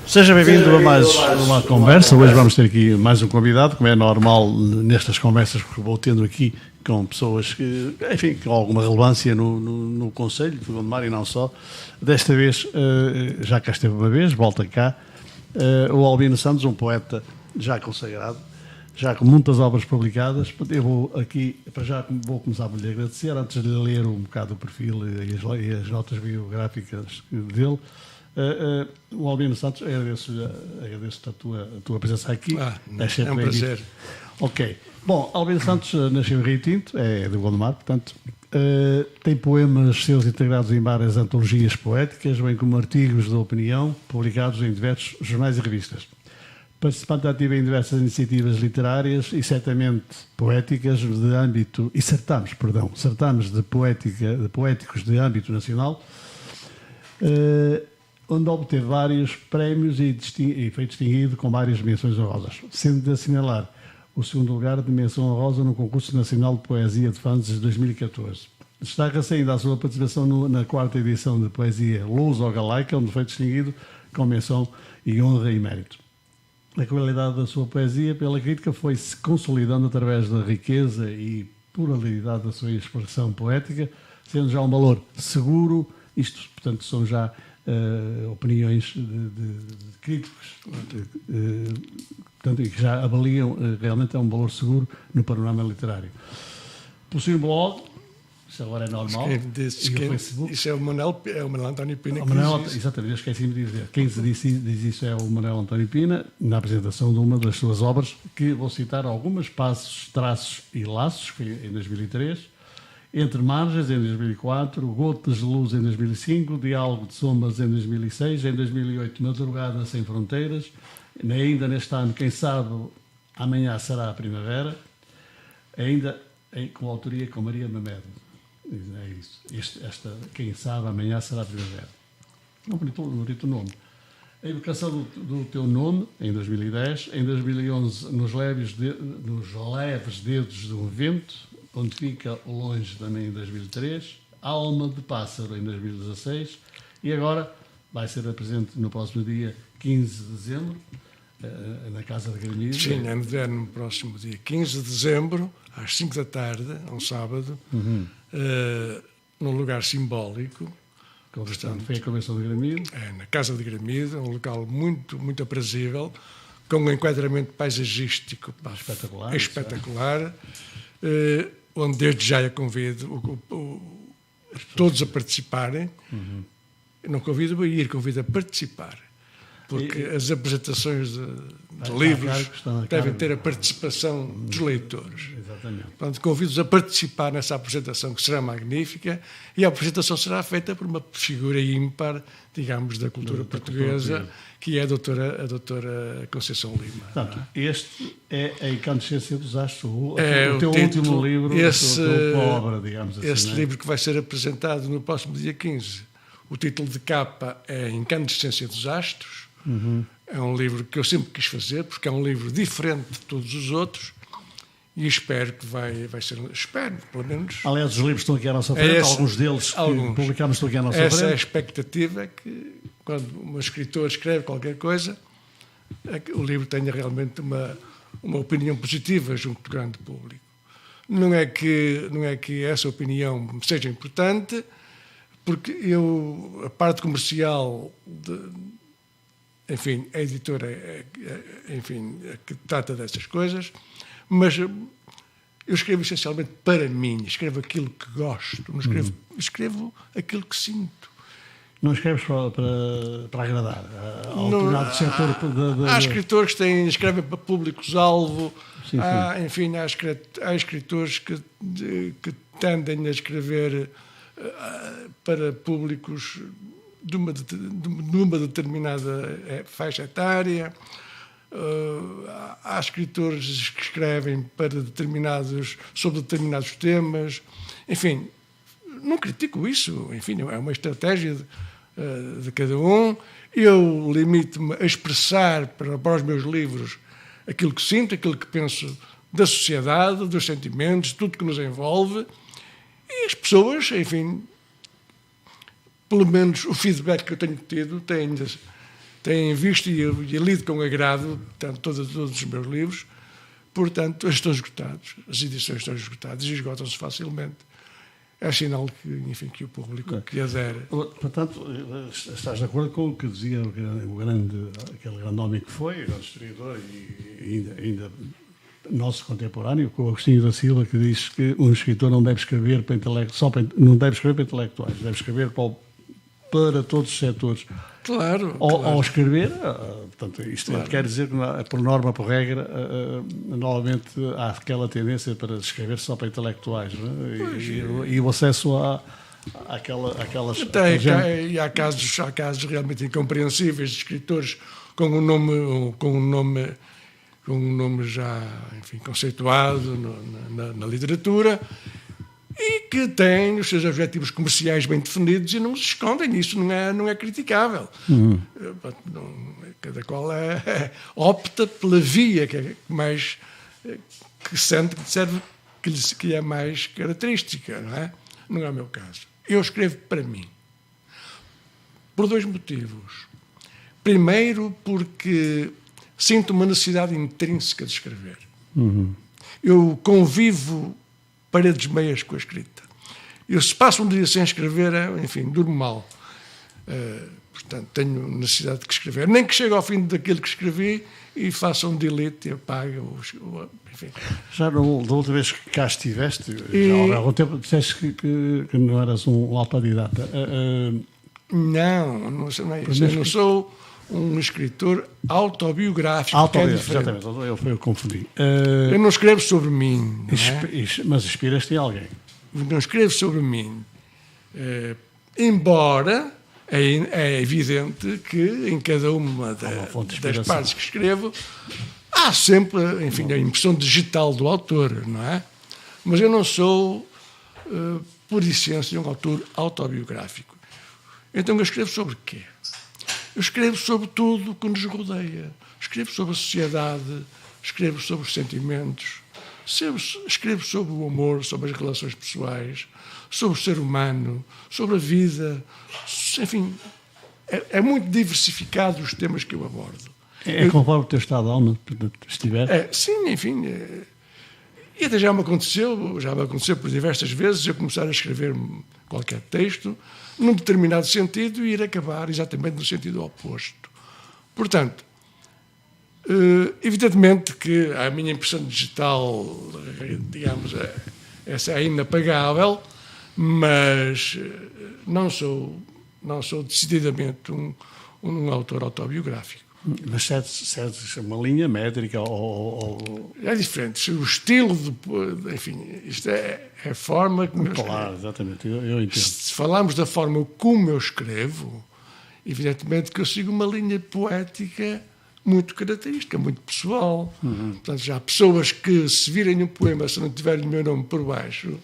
Seja bem-vindo a mais uma conversa. Hoje vamos ter aqui mais um convidado, como é normal nestas conversas, porque vou tendo aqui com pessoas que, enfim, com alguma relevância no Conselho de Gondomar e não só. Desta vez, já cá esteve uma vez, volta cá, o Albino Santos, um poeta já consagrado, já com muitas obras publicadas. Eu vou aqui, para já, vou começar por lhe agradecer, antes de ler um bocado o perfil e as notas biográficas dele. O Albino Santos, agradeço-te a tua presença aqui. É um prazer. Ok. Bom, Albino Santos nasceu em Rio Tinto, é de Gondomar, portanto, tem poemas seus integrados em várias antologias poéticas, bem como artigos de opinião, publicados em diversos jornais e revistas. Participante ativo em diversas iniciativas literárias e certamente poéticas de âmbito, e certames de poéticos de âmbito nacional, onde obteve vários prémios e foi distinguido com várias menções honrosas, sendo de assinalar o segundo lugar de menção honrosa no Concurso Nacional de Poesia de Fãs de 2014. Destaca-se ainda a sua participação na quarta edição de Poesia Luso-Galaica, onde foi distinguido com menção e honra e mérito. A qualidade da sua poesia pela crítica foi-se consolidando através da riqueza e pluralidade da sua expressão poética, sendo já um valor seguro. Isto, portanto, são já opiniões de críticos, portanto, que já avaliam realmente é um valor seguro no panorama literário. Possui um blog, isso agora é normal, isso é o Manuel António Pina. Exatamente, eu esqueci-me de dizer. Quem diz isso é o Manuel António Pina, na apresentação de uma das suas obras, que vou citar algumas: Passos, Traços e Laços, que foi em 2003, Entre Margens, em 2004, Gotas de Luz, em 2005, Diálogo de Sombras, em 2006, em 2008, Madrugada Sem Fronteiras, ainda neste ano, quem sabe, amanhã será a primavera, ainda com autoria com Maria Mamed. É isso. Quem sabe, amanhã será a primavera. É um bonito nome. A evocação do teu nome, em 2010, em 2011, nos leves dedos de um vento, Onde Fica o Longe, também em 2003, Alma de Pássaro, em 2016, e agora vai ser presente no próximo dia 15 de dezembro, na Casa de Gramido. Sim, é no próximo dia 15 de dezembro, às 5 da tarde, um sábado, num lugar simbólico. Portanto, foi a Convenção de Gramido. Na Casa de Gramido, um local muito, muito aprazível, com um enquadramento paisagístico espetacular. Onde desde já eu convido todos a participarem. Não convido a ir, convido a participar. Porque as apresentações de livros devem ter a participação dos leitores. Exatamente. Portanto, convido-os a participar nessa apresentação, que será magnífica, e a apresentação será feita por uma figura ímpar, digamos, da cultura portuguesa, que é a doutora Conceição Lima. Portanto, este é a Incandescência dos Astros, o teu último livro, a tua obra, digamos assim. Este livro que vai ser apresentado no próximo dia 15. O título de capa é Incandescência dos Astros. É um livro que eu sempre quis fazer, porque é um livro diferente de todos os outros, e espero que vai ser... Espero, pelo menos... Aliás, os livros estão aqui à nossa frente, alguns deles que publicamos estão aqui à nossa frente. Essa é a expectativa, que quando um escritor escreve qualquer coisa, o livro tenha realmente uma opinião positiva junto do grande público. Não é que essa opinião seja importante, porque a parte comercial, enfim, a editora que trata dessas coisas, mas eu escrevo essencialmente para mim, escrevo aquilo que gosto, não escrevo aquilo que sinto. Não escreves para agradar ao determinado setor? Há escritores que escrevem para públicos-alvo, há escritores que tendem a escrever para públicos de uma determinada faixa etária. Há escritores que escrevem sobre determinados temas. Enfim, não critico isso. Enfim, é uma estratégia de cada um. Eu limito-me a expressar para os meus livros aquilo que sinto, aquilo que penso da sociedade, dos sentimentos, tudo que nos envolve. E as pessoas, enfim, pelo menos o feedback que eu tenho tido têm visto e lido com agrado, portanto, todos os meus livros. Portanto, eles estão esgotados, as edições estão esgotadas e esgotam-se facilmente. É sinal que, enfim, que o público que adere. Portanto, estás de acordo com o que dizia aquele grande homem que foi, grande historiador e ainda nosso contemporâneo, com o Agostinho da Silva, que diz que um escritor não deve escrever para não deve escrever para intelectuais, deve escrever para todos os setores. Claro. Ao escrever, portanto, isto quer dizer que, por norma, por regra, normalmente há aquela tendência para escrever só para intelectuais, não é? E o acesso àquelas... Há casos realmente incompreensíveis de escritores com um nome já, enfim, conceituado na literatura, e que têm os seus objetivos comerciais bem definidos e não se escondem. Isso não é criticável. Cada qual opta pela via que sente que serve, que é mais característica, não é? Não é o meu caso. Eu escrevo para mim. Por 2 motivos. Primeiro, porque sinto uma necessidade intrínseca de escrever. Eu convivo paredes meias com a escrita. Eu, se passo um dia sem escrever, enfim, durmo mal. Portanto, tenho necessidade de escrever. Nem que chegue ao fim daquilo que escrevi e faça um delete e apague. Enfim. Já da última vez que cá estiveste, já há algum tempo, disseste que não eras um autodidata. Não sou um escritor autobiográfico. Exatamente, eu confundi. Eu não escrevo sobre mim. Mas inspiras-te em alguém. Não escrevo sobre mim. Embora é evidente que em cada uma das partes que escrevo há sempre, enfim, a impressão digital do autor, não é? Mas eu não sou, por essência, um autor autobiográfico. Então eu escrevo sobre quê? Eu escrevo sobre tudo o que nos rodeia. Escrevo sobre a sociedade, escrevo sobre os sentimentos, escrevo sobre o amor, sobre as relações pessoais, sobre o ser humano, sobre a vida. Enfim, é muito diversificado os temas que eu abordo. Conforme o teu estado de alma estiver? Sim, enfim. E até já me aconteceu por diversas vezes eu começar a escrever qualquer texto num determinado sentido e ir acabar exatamente no sentido oposto. Portanto, evidentemente que a minha impressão digital, digamos, essa é inapagável, mas não sou decididamente um autor autobiográfico. Mas segues uma linha métrica ou... É diferente. O estilo, enfim, isto é a forma como Claro, exatamente, eu entendo. Se falarmos da forma como eu escrevo, evidentemente que eu sigo uma linha poética muito característica, muito pessoal. Portanto, já há pessoas que, se virem um poema, se não tiverem o meu nome por baixo,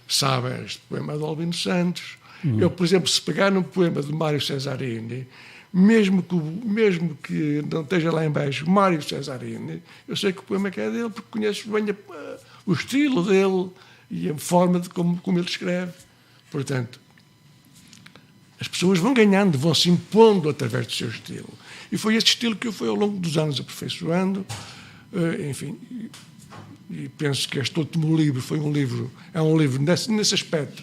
sabem, este poema é de Albino Santos. Eu, por exemplo, se pegar num poema de Mário Cesarini, mesmo que não esteja lá em baixo Mário Cesarini, eu sei que o poema é dele, porque conheço bem o estilo dele e a forma de como ele escreve. Portanto, as pessoas vão ganhando, vão se impondo através do seu estilo. E foi esse estilo que eu fui ao longo dos anos aperfeiçoando. Enfim, e penso que este último livro é um livro nesse aspecto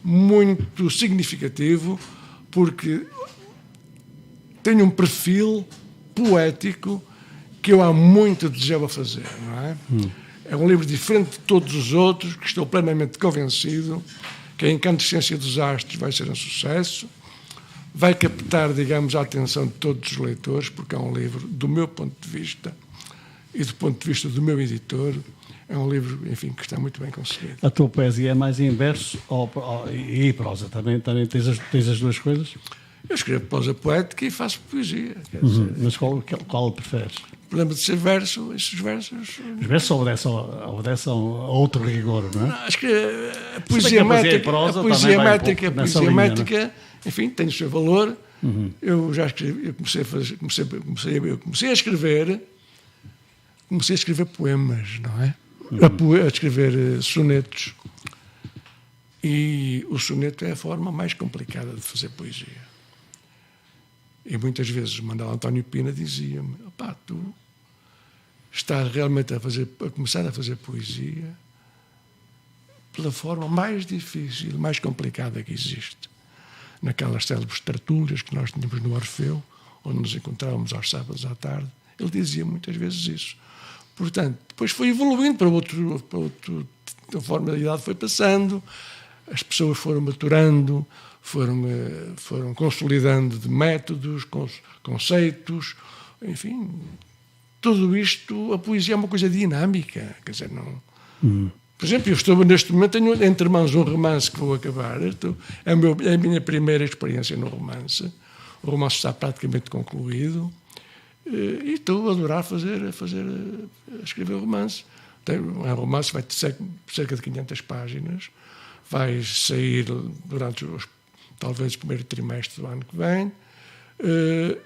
muito significativo, porque tem um perfil poético que eu há muito desejava fazer, não é? É um livro diferente de todos os outros, que estou plenamente convencido que a Incandescência dos Astros vai ser um sucesso, vai captar, digamos, a atenção de todos os leitores, porque é um livro, do meu ponto de vista, e do ponto de vista do meu editor, é um livro, enfim, que está muito bem conseguido. A tua poesia é mais em verso e prosa? Também tens as duas coisas? Eu escrevo prosa poética e faço poesia. Dizer, mas qual preferes? O problema de ser verso, esses versos... Os versos obedecem a outro rigor, não é? Não, acho que a poesia métrica, enfim, tem o seu valor. Eu já escrevi, eu comecei a escrever poemas, não é? A escrever sonetos. E o soneto é a forma mais complicada de fazer poesia. E muitas vezes o Manuel António Pina dizia-me: opá, tu estás realmente a começar a fazer poesia pela forma mais difícil, mais complicada que existe. Naquelas célebres tertúlias que nós tínhamos no Orfeu, onde nos encontrávamos aos sábados à tarde, ele dizia muitas vezes isso. Portanto, depois foi evoluindo para outro, a forma da idade foi passando, as pessoas foram maturando, foram consolidando de métodos, conceitos, enfim, tudo isto, a poesia é uma coisa dinâmica, quer dizer, não... Por exemplo, eu estou neste momento, tenho entre mãos um romance que vou acabar, é a minha primeira experiência no romance, o romance está praticamente concluído, e estou a adorar escrever romance. Um romance vai ter cerca de 500 páginas, vai sair durante talvez o primeiro trimestre do ano que vem,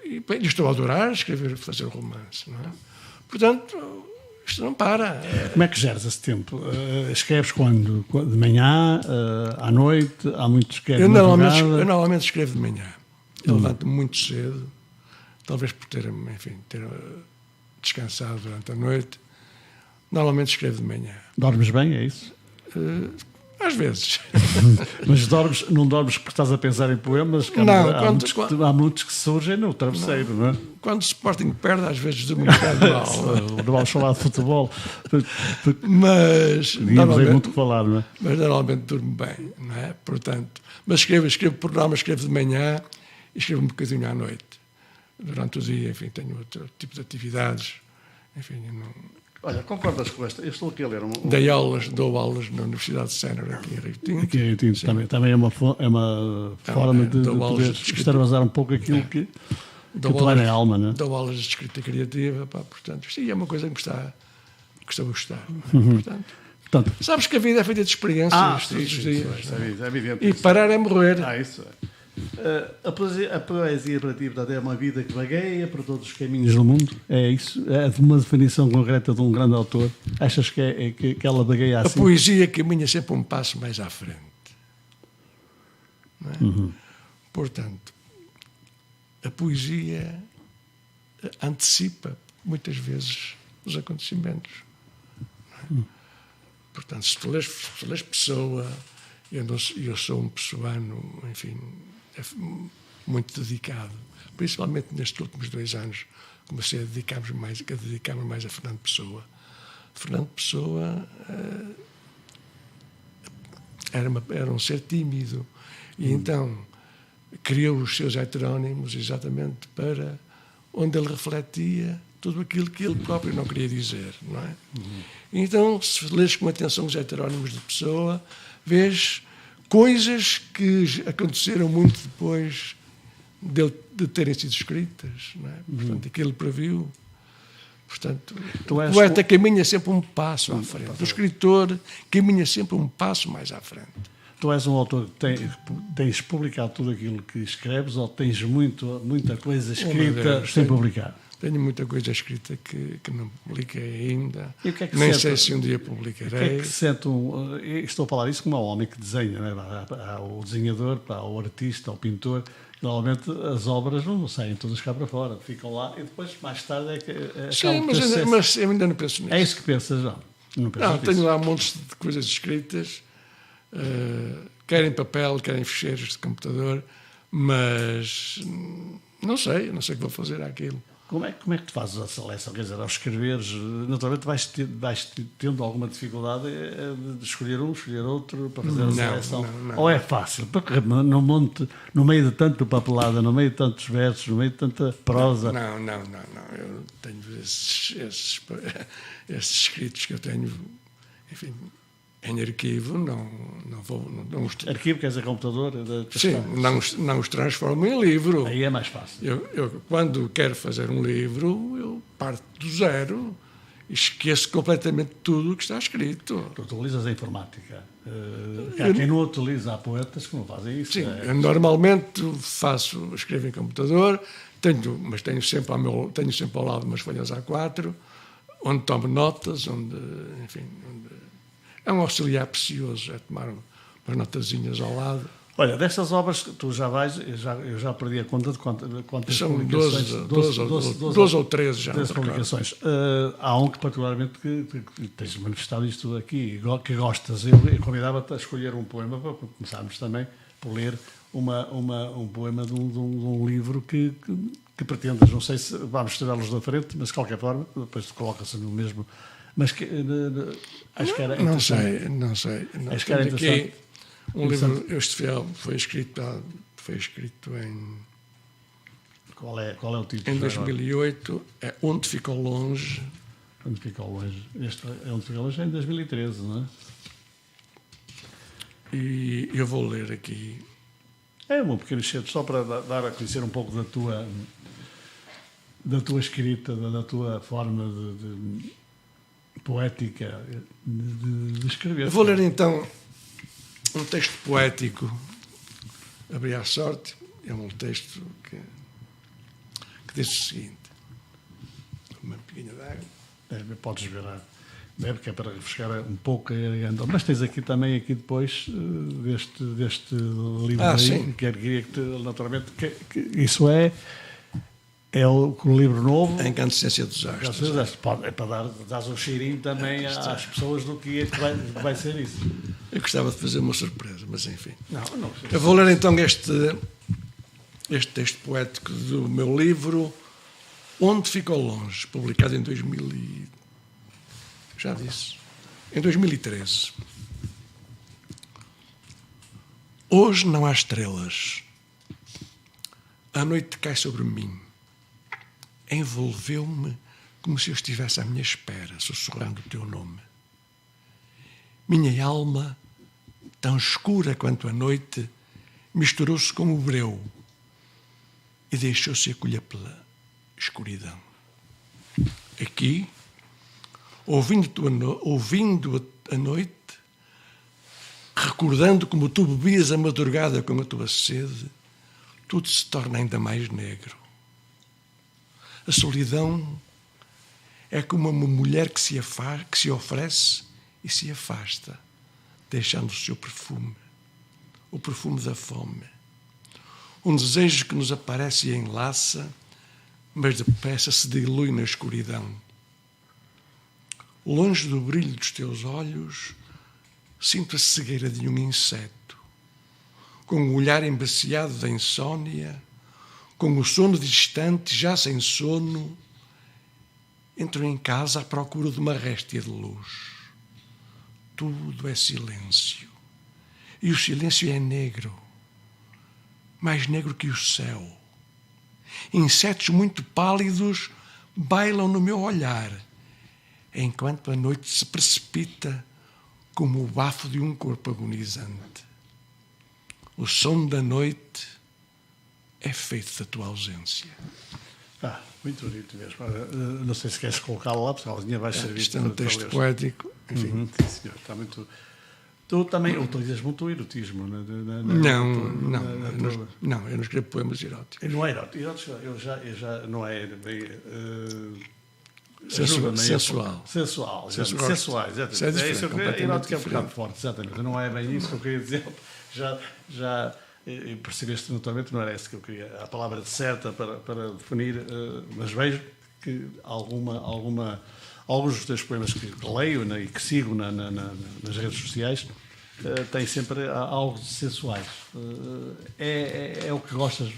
e bem, estou a adorar fazer romance, não é? Portanto, isto não para. Como é que geres esse tempo? Escreves quando? De manhã, à noite? Há muitos que eu normalmente escrevo de manhã. Eu levanto-me muito cedo, talvez por ter descansado durante a noite. Normalmente escrevo de manhã. Dormes bem, é isso? Às vezes. Mas não dormes porque estás a pensar em poemas? Há muitos que surgem no travesseiro, não é? Quando o Sporting perde, às vezes durmo um bocado mal. Não vamos falar de futebol. Mas normalmente, muito que falar, não é? Mas normalmente durmo bem, não é? Portanto, mas escrevo por norma, escrevo de manhã e escrevo um bocadinho à noite. Durante o dia, enfim, tenho outro tipo de atividades. Enfim, Olha, concordas com esta? Eu estou aqui a ler dou aulas na Universidade de Sénior, aqui em Rio Tinto. Aqui em Rio Tinto também é uma forma de poder extravasar um pouco aquilo que te vai na alma, não é? Dou aulas de escrita criativa, portanto, isto é uma coisa que estou a gostar. Portanto, sabes que a vida é feita de experiências. É evidente. E parar é morrer. Isso é. A poesia para ti é uma vida que vagueia por todos os caminhos do mundo? É isso? É uma definição concreta de um grande autor? Achas que ela vagueia assim? A poesia caminha sempre um passo mais à frente. Não é? Portanto, a poesia antecipa muitas vezes os acontecimentos. Não é? Portanto, se tu lês Pessoa, eu sou um pessoano, enfim, muito dedicado, principalmente nestes últimos 2 anos, comecei a dedicar-me mais a Fernando Pessoa. Fernando Pessoa era um ser tímido e então criou os seus heterónimos exatamente para onde ele refletia tudo aquilo que ele próprio não queria dizer, não é? Então, se lês com atenção os heterónimos de Pessoa, vês coisas que aconteceram muito depois de terem sido escritas, não é? Portanto, aquilo previu. Portanto, o poeta caminha sempre um passo à frente. O escritor caminha sempre um passo mais à frente. Tu és um autor que tens publicado tudo aquilo que escreves ou tens muita coisa escrita sem publicar? Tenho muita coisa escrita que não publiquei ainda. E o que é que nem sei se um dia publicarei. O que é que sente estou a falar isso como um homem que desenha, não é? Há o desenhador, há o artista, o pintor. Normalmente as obras não saem todas cá para fora, ficam lá e depois, mais tarde, é que sim, mas eu ainda não penso nisso. É isso que pensas, não? Não, tenho lá montes de coisas escritas, quer em papel, quer em ficheiros de computador, mas não sei o que vou fazer àquilo. Como é que tu fazes a seleção? Quer dizer, ao escreveres, naturalmente vais tendo alguma dificuldade de escolher um, escolher outro para fazer a seleção? Não. Ou é fácil? Porque no meio de tanta papelada, no meio de tantos versos, no meio de tanta prosa... Não. Eu tenho esses escritos que eu tenho, enfim, em arquivo, não Arquivo, quer dizer, computador? Sim, não os transformo em livro. Aí é mais fácil. Eu, quando quero fazer um livro, eu parto do zero e esqueço completamente tudo o que está escrito. Tu utilizas a informática. Há quem não utiliza, há poetas que não fazem isso. Sim, eu normalmente escrevo em computador, mas tenho sempre ao lado umas folhas A4, onde tomo notas, é um auxiliar precioso, é tomar umas notazinhas ao lado. Olha, destas obras, tu já vais, eu já perdi a conta de quantas são publicações. 12 ou 13 já. 13 publicações. Há um que particularmente que tens manifestado isto aqui, que gostas. Eu convidava-te a escolher um poema para começarmos também por ler um poema de um livro que pretendas. Não sei se vamos tirá-los da frente, mas de qualquer forma, depois coloca-se no mesmo. Mas que, acho que era interessante. Não sei. Acho que era interessante. Um livro, este fiel, foi escrito em... Qual é o título? Em 2008, é Onde Ficou Longe. Onde Ficou Longe. Este é Onde Ficou Longe é em 2013, não é? E eu vou ler aqui. É um pequeno excerto, só para dar a conhecer um pouco da tua escrita, da tua forma de poética de escrever. Eu vou ler então um texto poético, Abri à Sorte. É um texto que diz o seguinte: uma pequena d'água. Podes ver, bebe, que é para refrescar um pouco a garganta. Mas tens aqui também, depois deste livro aí, sim. Que queria que naturalmente, que isso é o livro novo. A Incandescência dos Astros. É para dar um cheirinho também às pessoas do que vai ser isso. Eu gostava de fazer uma surpresa, mas enfim. Não. Eu vou ler então este texto poético do meu livro Onde Ficou Longe, publicado em 2013. Hoje não há estrelas. A noite cai sobre mim. Envolveu-me como se eu estivesse à minha espera, sussurrando o teu nome. Minha alma, tão escura quanto a noite, misturou-se com o breu e deixou-se acolher pela escuridão. Aqui, ouvindo a noite, recordando como tu bebias a madrugada com a tua sede, tudo se torna ainda mais negro. A solidão é como uma mulher que se oferece e se afasta, deixando o seu perfume, o perfume da fome. Um desejo que nos aparece e enlaça, mas depressa se dilui na escuridão. Longe do brilho dos teus olhos, sinto a cegueira de um inseto, com o olhar embaciado da insônia, com o sono distante, já sem sono, entro em casa à procura de uma réstia de luz. Tudo é silêncio, e o silêncio é negro, mais negro que o céu. Insetos muito pálidos bailam no meu olhar, enquanto a noite se precipita como o bafo de um corpo agonizante. O som da noite é feito da tua ausência. Muito bonito mesmo. Não sei se queres colocá-lo lá, porque a linha vai servir. Isto é um texto poético. Enfim. Sim, senhor. Está muito... Tu também utilizas muito o erotismo. Não, eu não escrevo poemas eróticos. Não é erótico. Eu já não é bem... Sensual. Sensuais, exatamente. É isso que eu queria. Erótico é um bocado forte, exatamente. Não é bem isso que eu queria dizer. Já percebeste naturalmente, não era essa que eu queria, a palavra certa para definir, mas vejo que alguns dos teus poemas que leio, né, e que sigo nas redes sociais têm sempre algo de sensuais. É o que gostas,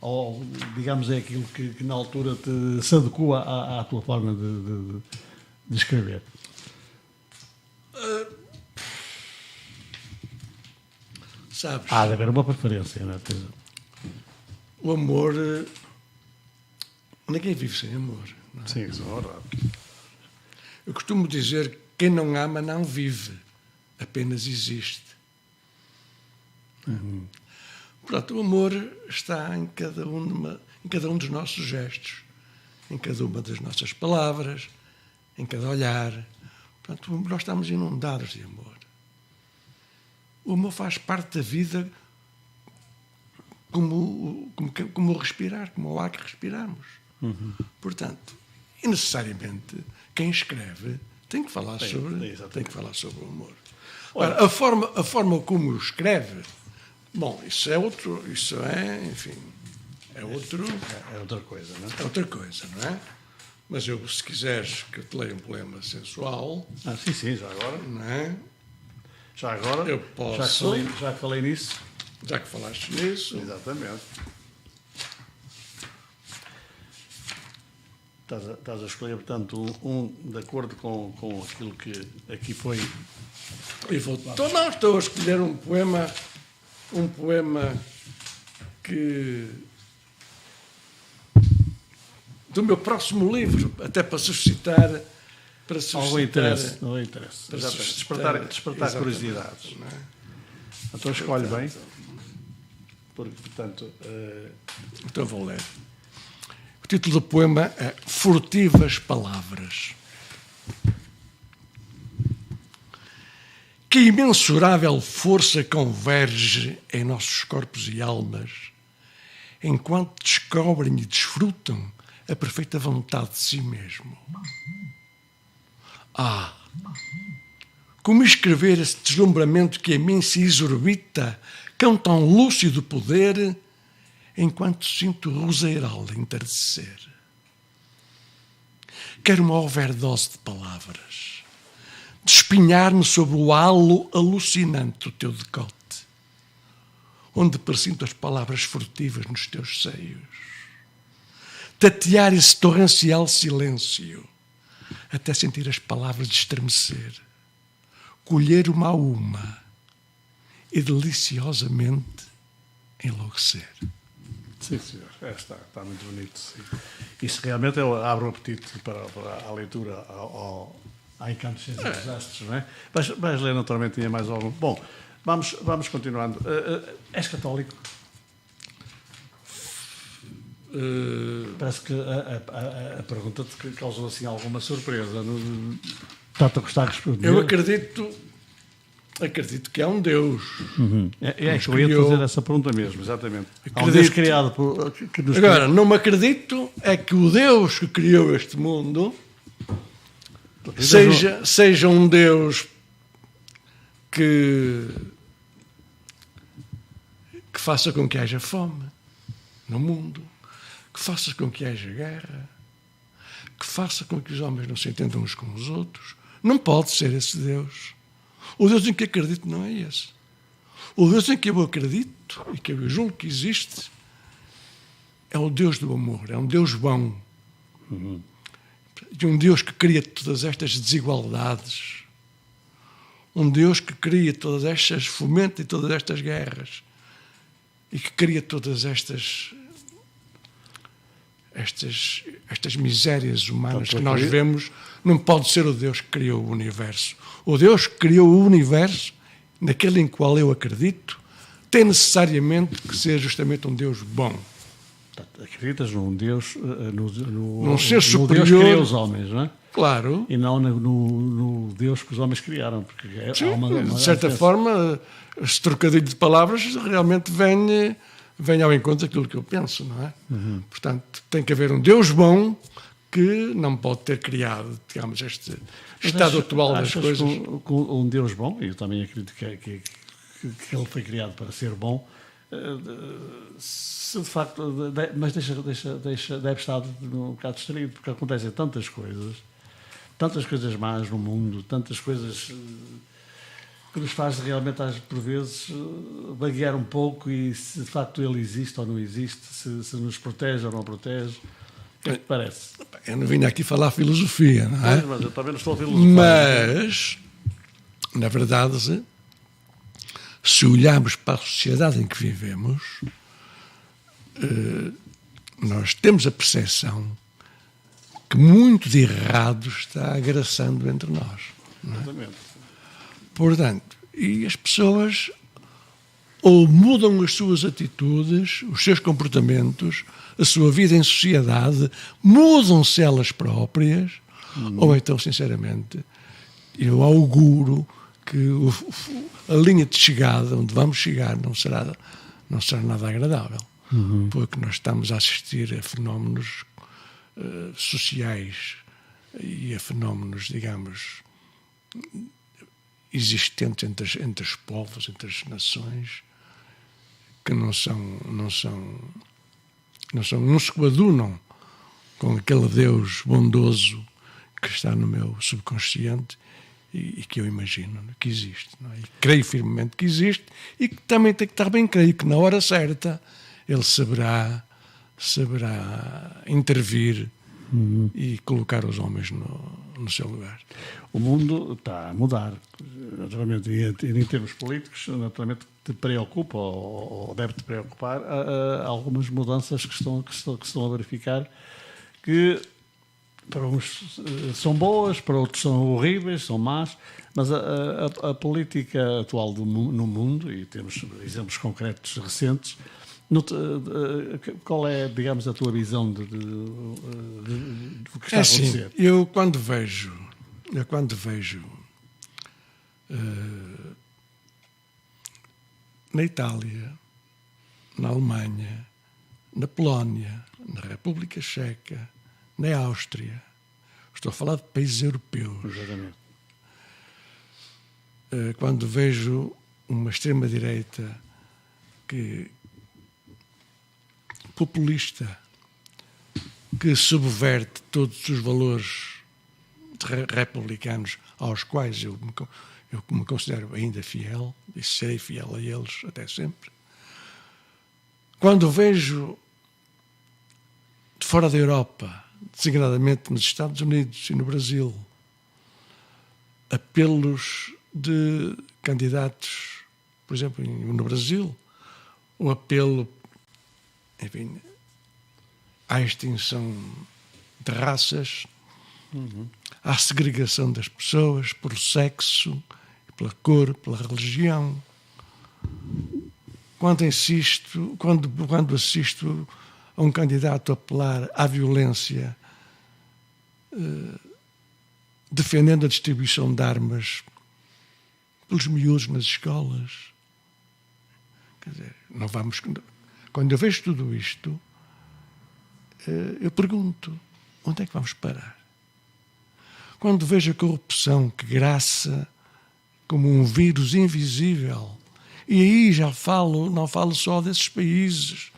ou digamos é aquilo que na altura se adequa à tua forma de escrever. Sabes? Há de haver uma preferência, não é? O amor... Ninguém vive sem amor. Não é? Sim, isso é verdade. Eu costumo dizer que quem não ama não vive, apenas existe. Pronto, o amor está em cada um dos nossos gestos, em cada uma das nossas palavras, em cada olhar. Pronto, nós estamos inundados de amor. O amor faz parte da vida como o respirar, como o ar que respiramos. Portanto, e necessariamente, quem escreve tem que falar sobre o amor. Ora, a forma como escreve Bom, isso é, enfim, é outra coisa, não é? É outra coisa, não é? Mas se quiseres que eu te leia um poema sensual... Sim, já agora. Não é? Já agora, eu posso... Já que falei nisso. Já que falaste nisso... Exatamente. Estás a escolher, portanto, de acordo com aquilo que aqui foi... Estou a escolher um poema que... do meu próximo livro, até para suscitar... Algum interesse. Despertar curiosidades. Não é? Então escolhe bem. Porque, portanto... Então vou ler. O título do poema é Furtivas Palavras. Que imensurável força converge em nossos corpos e almas, enquanto descobrem e desfrutam a perfeita vontade de si mesmo. Como escrever esse deslumbramento que em mim se exorbita, com tão lúcido poder, enquanto sinto o roseiral entardecer. Quero uma overdose de palavras, despinhar-me sobre o halo alucinante do teu decote, onde presinto as palavras furtivas nos teus seios, tatear esse torrencial silêncio, até sentir as palavras estremecer, colher uma a uma e deliciosamente enlouquecer. Sim, senhor. Está muito bonito. Sim. Isso realmente abre o apetite para a leitura a Encantos Sem Desastres, não é? Vais ler naturalmente tinha mais algum. Bom, vamos continuando. És católico? Parece que a pergunta te causou assim alguma surpresa. Está-te a gostar de responder? Eu acredito que há um Deus. É que eu ia fazer essa pergunta mesmo, exatamente. Há um Deus criado que nos Agora, não me acredito é que o Deus que criou este mundo seja um Deus que faça com que haja fome no mundo, que faça com que haja guerra, que faça com que os homens não se entendam uns com os outros. Não pode ser esse Deus. O Deus em que acredito não é esse. O Deus em que eu acredito e que eu julgo que existe é o Deus do amor, é um Deus bom. E um Deus que cria todas estas desigualdades. Um Deus que cria todas estas, fomenta todas estas guerras. E que cria todas estas misérias humanas que nós vemos. Não pode ser o Deus que criou o universo. O Deus que criou o universo, naquele em qual eu acredito, tem necessariamente que ser justamente um Deus bom. Acreditas num Deus, num ser superior. Deus que criou os homens, não é? Claro. E não no Deus que os homens criaram. Porque sim, de certa forma, esse trocadilho de palavras realmente vem ao encontro daquilo que eu penso, não é? Portanto, tem que haver um Deus bom que não pode ter criado, digamos, este estado atual das coisas. Um Deus bom, e eu também acredito que ele foi criado para ser bom, se de facto, mas deve estar um bocado distraído, porque acontecem tantas coisas más no mundo, tantas coisas que nos faz realmente, por vezes, vaguear um pouco e se de facto ele existe ou não existe, se nos protege ou não protege. O que é que parece? Eu não vim aqui falar filosofia, não é? Mas eu também não estou a filosofar. Mas, na verdade, se olharmos para a sociedade em que vivemos, nós temos a percepção que muito de errado está agraçando entre nós. Não é? Exatamente. Portanto, e as pessoas ou mudam as suas atitudes, os seus comportamentos, a sua vida em sociedade, mudam-se elas próprias, ou então, sinceramente, eu auguro que a linha de chegada, onde vamos chegar, não será nada agradável, porque nós estamos a assistir a fenómenos sociais e a fenómenos, digamos, existentes entre os povos, entre as nações, que não se coadunam com aquele Deus bondoso que está no meu subconsciente e que eu imagino que existe. Não é? E creio firmemente que existe e que também tem que estar bem, creio que na hora certa ele saberá intervir e colocar os homens no seu lugar. O mundo está a mudar, naturalmente, e em termos políticos, naturalmente te preocupa ou deve te preocupar algumas mudanças que estão a verificar, que para uns são boas, para outros são horríveis, são más, mas a política atual no mundo, e temos exemplos concretos recentes, qual é, digamos, a tua visão do que está a acontecer? Assim, eu quando vejo na Itália, na Alemanha, na Polónia, na República Checa, na Áustria, estou a falar de países europeus. Exatamente. Quando vejo uma extrema-direita populista, que subverte todos os valores republicanos aos quais eu me considero ainda fiel, e serei fiel a eles até sempre. Quando vejo de fora da Europa, designadamente nos Estados Unidos e no Brasil, apelos de candidatos, por exemplo, no Brasil, o apelo, enfim, à extinção de raças, à segregação das pessoas por sexo, pela cor, pela religião. Quando assisto a um candidato a apelar à violência, defendendo a distribuição de armas pelos miúdos nas escolas, quer dizer, não vamos... Quando eu vejo tudo isto, eu pergunto, onde é que vamos parar? Quando vejo a corrupção que graça como um vírus invisível, e aí já não falo só desses países,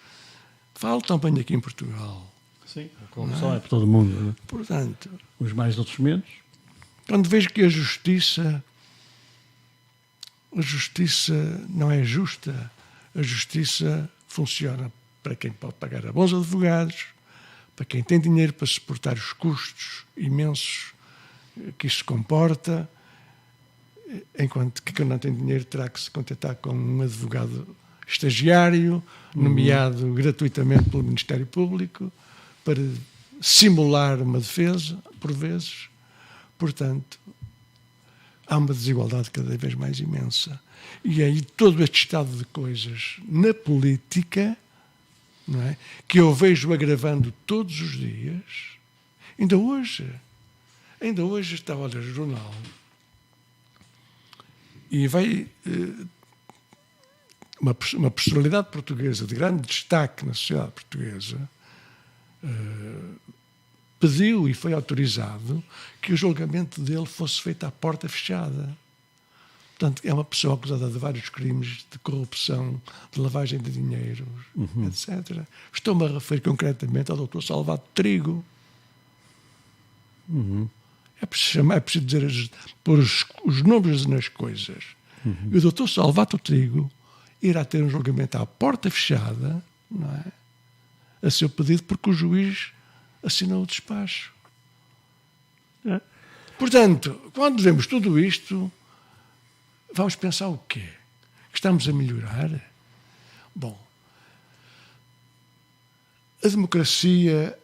falo também aqui em Portugal. Sim, a corrupção é por todo o mundo. Né? Portanto, uns mais, outros menos. Quando vejo que a justiça não é justa, a justiça funciona para quem pode pagar a bons advogados, para quem tem dinheiro para suportar os custos imensos que isto comporta, enquanto que quem não tem dinheiro terá que se contentar com um advogado estagiário, nomeado gratuitamente pelo Ministério Público, para simular uma defesa, por vezes. Portanto, há uma desigualdade cada vez mais imensa. E aí todo este estado de coisas na política, não é, que eu vejo agravando todos os dias, ainda hoje estava a ler o jornal e vai uma personalidade portuguesa de grande destaque na sociedade portuguesa pediu e foi autorizado que o julgamento dele fosse feito à porta fechada. Portanto, é uma pessoa acusada de vários crimes de corrupção, de lavagem de dinheiro, etc. Estou-me a referir concretamente ao Dr. Salvato Trigo. É preciso dizer, pôr os nomes nas coisas. E o Dr. Salvato Trigo irá ter um julgamento à porta fechada, não é? A seu pedido, porque o juiz assinou o despacho. É. Portanto, quando vemos tudo isto, vamos pensar o quê? Que estamos a melhorar? Bom, a democracia,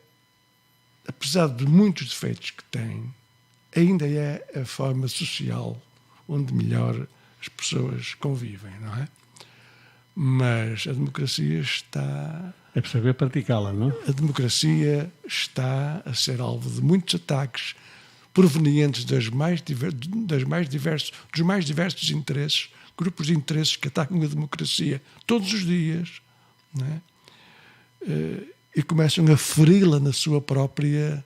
apesar de muitos defeitos que tem, ainda é a forma social onde melhor as pessoas convivem, não é? Mas a democracia está... É para saber praticá-la, não é? A democracia está a ser alvo de muitos ataques provenientes dos mais diversos interesses, grupos de interesses que atacam a democracia todos os dias, não é? E começam a feri-la na sua própria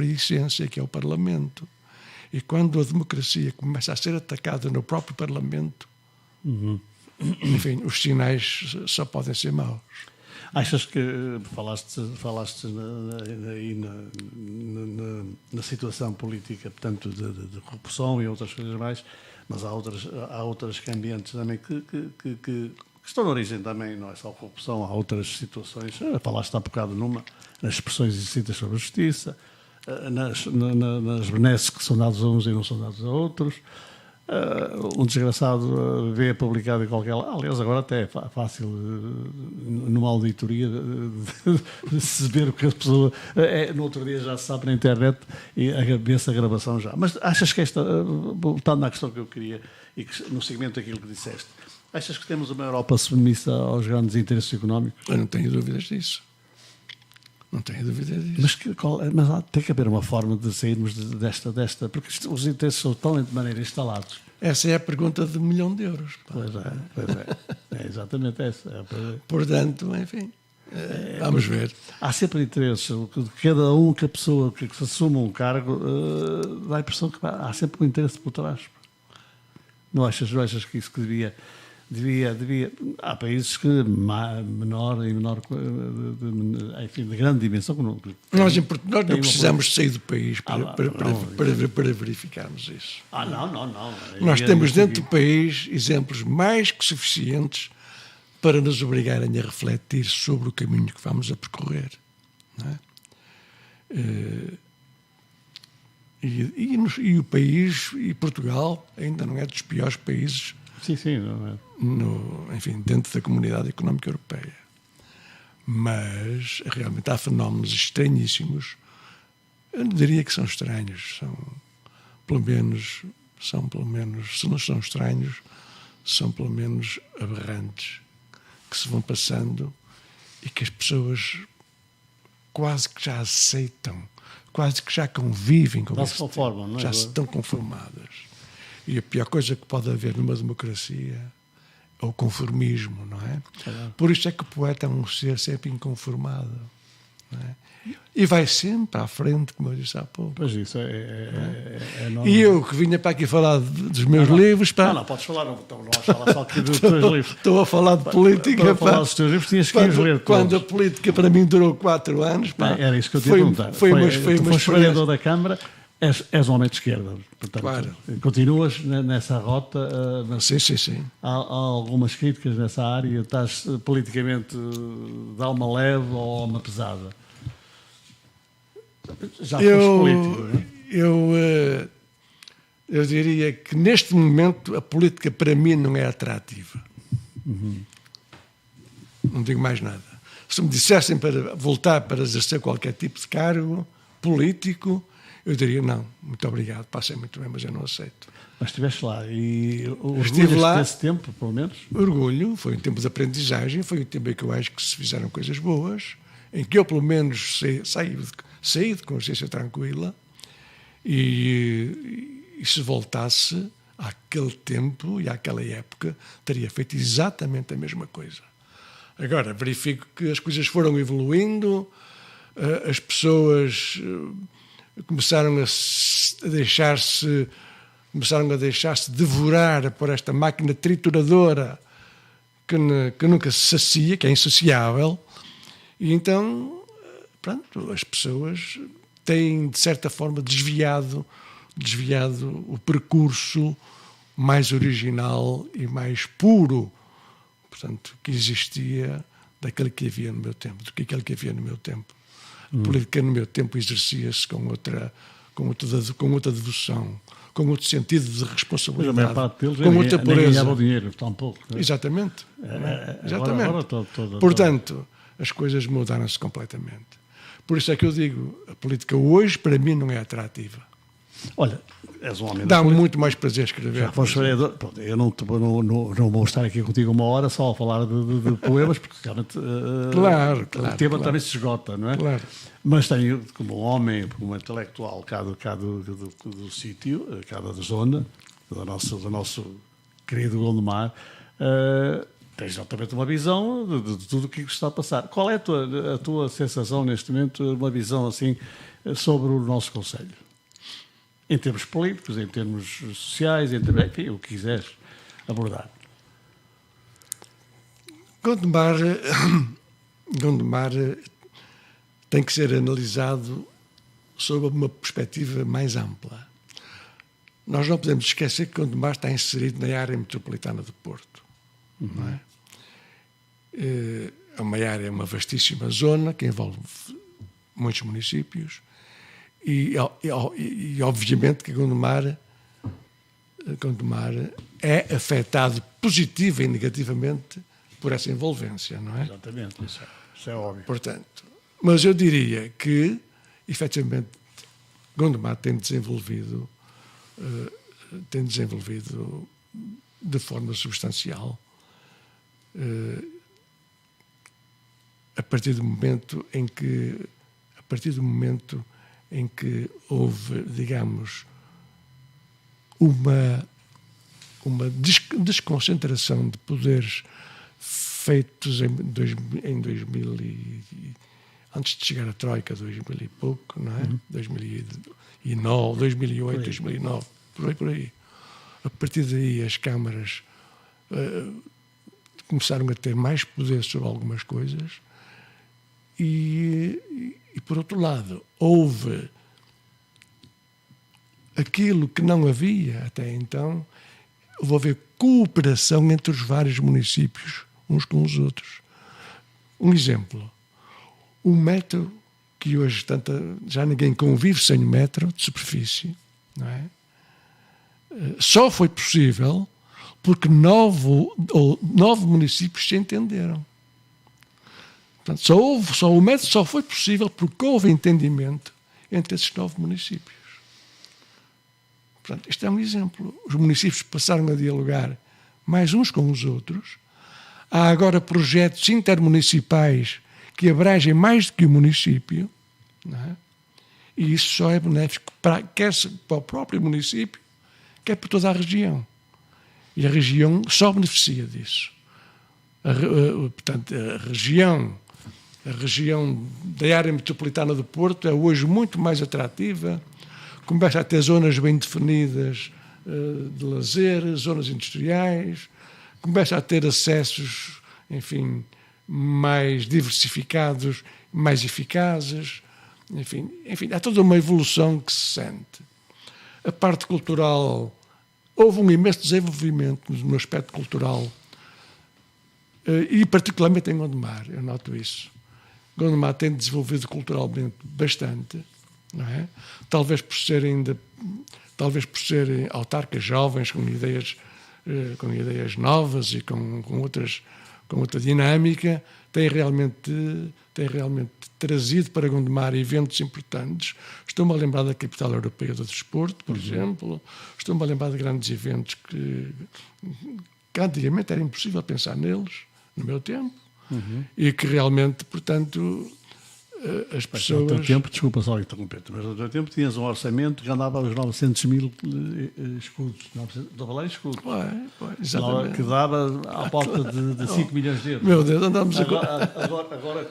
essência, que é o Parlamento. E quando a democracia começa a ser atacada no próprio Parlamento, enfim, os sinais só podem ser maus. Achas que falaste aí na situação política, portanto, de corrupção e outras coisas mais, mas há outras cambiantes também que estão na origem também, não é só corrupção, há outras situações. Falaste há bocado nas expressões exercidas sobre a justiça, nas benesses que são dados a uns e não são dados a outros. Um desgraçado vê publicado em qualquer lado. Aliás, agora até é fácil, numa auditoria, de se ver o que a pessoa... no outro dia já se sabe na internet e vê-se a gravação já. Mas achas que voltando à questão que eu queria, e que, no seguimento daquilo que disseste, achas que temos uma Europa submissa aos grandes interesses económicos? Eu não tenho dúvidas disso. Não tenho dúvida disso. Mas tem que haver uma forma de sairmos desta porque os interesses são tão de maneira instalados. Essa é a pergunta de €1 milhão. Pá. Pois é. É exatamente essa. Portanto, enfim, vamos ver. Há sempre interesses. Cada um, que a pessoa que se assuma um cargo, dá a impressão que há sempre um interesse por trás. Não achas que isso que devia... Há países que enfim, de grande dimensão. Nós não precisamos sair do país para verificarmos isso. Não. Nós temos dentro do país exemplos mais que suficientes para nos obrigarem a refletir sobre o caminho que vamos a percorrer. Não é? E o país, e Portugal, ainda não é dos piores países. Sim, não é. Enfim, dentro da Comunidade Económica Europeia. Mas realmente há fenómenos estranhíssimos. Eu não diria que são estranhos, são pelo menos, se não são estranhos, são pelo menos aberrantes, que se vão passando e que as pessoas quase que já aceitam, quase que já convivem com isso. Já se estão conformadas. E a pior coisa que pode haver numa democracia é o conformismo, não é? Por isso é que o poeta é um ser sempre inconformado. Não é? E vai sempre à frente, como eu disse há pouco. Pois isso é normal. E eu que vinha para aqui falar dos meus livros... Não, podes falar, não vais falar só aqui dos teus livros. Estou a falar de política. Estou a falar dos teus livros, tinhas que os ler todos. Quando a política para mim durou 4 anos... Era isso que eu te ia perguntar. Foi uma vereador da Câmara... És um homem de esquerda, portanto, claro. Continuas nessa rota. Sim. Há algumas críticas nessa área. Estás politicamente de alma leve ou alma pesada? Já foste político, não é? Eu diria que neste momento a política para mim não é atrativa. Não digo mais nada. Se me dissessem para voltar para exercer qualquer tipo de cargo político, eu diria não, muito obrigado, passei muito bem, mas eu não aceito. Mas estiveste lá e estive lá nesse tempo, pelo menos? Orgulho, foi um tempo de aprendizagem, foi um tempo em que eu acho que se fizeram coisas boas, em que eu pelo menos saí de consciência tranquila e se voltasse àquele tempo e àquela época, teria feito exatamente a mesma coisa. Agora, verifico que as coisas foram evoluindo, as pessoas... começaram a deixar-se devorar por esta máquina trituradora que nunca se sacia, que é insaciável, e então, pronto, as pessoas têm, de certa forma, desviado o percurso mais original e mais puro, portanto, que existia daquele que havia no meu tempo, do que aquele que havia no meu tempo. A política no meu tempo exercia-se com outra devoção, com outro sentido de responsabilidade, mas a maior parte deles com outra pureza. Ganhava o dinheiro, tão pouco. Exatamente. Exatamente. Agora portanto, as coisas mudaram-se completamente. Por isso é que eu digo, a política hoje para mim não é atrativa. Olha, és um homem... Dá-me muito mais prazer escrever. Já foste vereador. Eu não vou estar aqui contigo 1 hora só a falar de poemas, porque realmente claro, o tema também se esgota, não é? Claro. Mas tenho, como um homem, como um intelectual cá do sítio, cá da zona, do nosso querido Gondomar, tens exatamente uma visão de tudo o que está a passar. Qual é a tua sensação neste momento, uma visão assim, sobre o nosso concelho? Em termos políticos, em termos sociais, enfim, o que quiseres abordar. Gondomar tem que ser analisado sob uma perspectiva mais ampla. Nós não podemos esquecer que Gondomar está inserido na área metropolitana do Porto. Não é? É uma vastíssima zona que envolve muitos municípios e obviamente que Gondomar é afetado positiva e negativamente por essa envolvência, não é? Exatamente, isso é óbvio. Portanto, mas eu diria que, efetivamente, Gondomar tem desenvolvido de forma substancial a partir do momento em que houve, digamos, uma desconcentração de poderes feitos em 2000 antes de chegar a Troika, 2000 e pouco, não é? 2009, 2008, 2009, por aí. A partir daí as câmaras começaram a ter mais poder sobre algumas coisas e por outro lado, houve aquilo que não havia até então, houve haver cooperação entre os vários municípios, uns com os outros. Um exemplo, o metro, que hoje já ninguém convive sem o metro de superfície, não é? Só foi possível porque 9 municípios se entenderam. Portanto, o metro só foi possível porque houve entendimento entre esses 9 municípios. Portanto, isto é um exemplo. Os municípios passaram a dialogar mais uns com os outros. Há agora projetos intermunicipais que abrangem mais do que o município, não é? E isso só é benéfico quer para o próprio município, quer para toda a região. E a região só beneficia disso. Portanto, a região da área metropolitana do Porto é hoje muito mais atrativa, começa a ter zonas bem definidas de lazer, zonas industriais, começa a ter acessos, enfim, mais diversificados, mais eficazes, enfim, há toda uma evolução que se sente. A parte cultural, houve um imenso desenvolvimento no aspecto cultural, e particularmente em Gondomar, eu noto isso. Gondomar tem desenvolvido culturalmente bastante, não é? Talvez por serem autarcas jovens com ideias novas e com outra dinâmica, tem realmente trazido para Gondomar eventos importantes. Estou-me a lembrar da Capital Europeia do Desporto, por exemplo. Estou-me a lembrar de grandes eventos que antigamente era impossível pensar neles, no meu tempo, e que realmente, portanto, as pessoas... No teu tempo, desculpa só interromper, mas no teu tempo tinhas um orçamento que andava aos 900 mil escudos. Estava lá em escudos. Exatamente. Que dava à volta de 5 milhões de euros. Meu Deus, andamos agora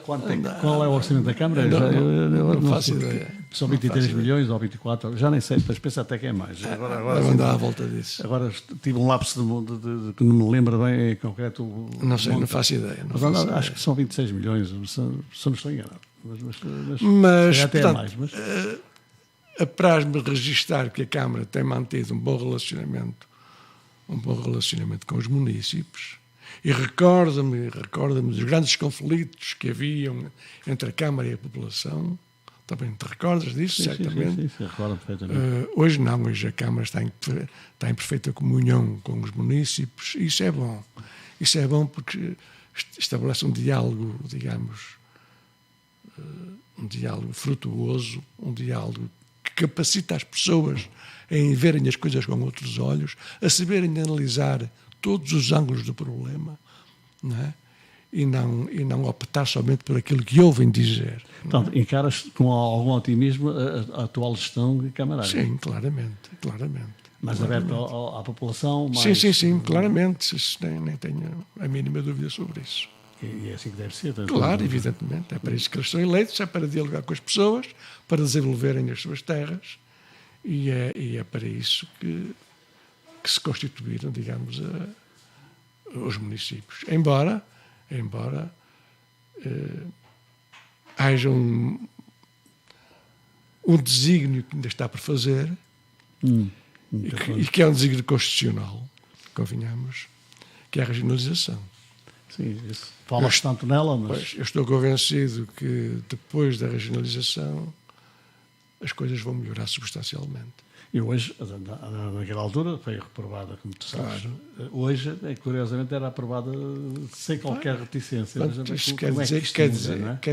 qual é o orçamento da Câmara? Não faço ideia. São 23 milhões ou 24, já nem sei, mas penso até que é mais. Agora andar à volta disso. Agora tive um lapso de que não me lembro bem em concreto. Não sei, não faço ideia. Acho que são 26 milhões, se não estou enganado. Mas até portanto, mais, mas... apraz-me registar que a Câmara tem mantido um bom relacionamento com os municípios, e recorda-me dos grandes conflitos que haviam entre a Câmara e a população. Também te recordas disso, certamente? Sim, recordo perfeitamente. Hoje não, hoje a Câmara está em perfeita comunhão com os municípios, e isso é bom. Isso é bom porque estabelece um diálogo, digamos, um diálogo frutuoso, um diálogo que capacita as pessoas a verem as coisas com outros olhos, a saberem analisar todos os ângulos do problema, não é? E não optar somente por aquilo que ouvem dizer. Portanto, encaras com algum otimismo a atual gestão camarária? Sim, claramente. Mais aberta à população? Mais... Sim, claramente. Nem tenho a mínima dúvida sobre isso. E é assim que deve ser. Claro, evidentemente. É para isso que eles são eleitos, é para dialogar com as pessoas, para desenvolverem as suas terras, e é para isso que se constituíram, digamos, os municípios. Embora embora haja um desígnio que ainda está por fazer e que é um desígnio constitucional, convenhamos, que é a regionalização. Sim, fala-se tanto nela, mas... Pois, eu estou convencido que depois da regionalização as coisas vão melhorar substancialmente. E hoje, naquela altura, foi reprovada, como tu sabes. Claro. Hoje, curiosamente, era aprovada sem qualquer reticência. Portanto, isto quer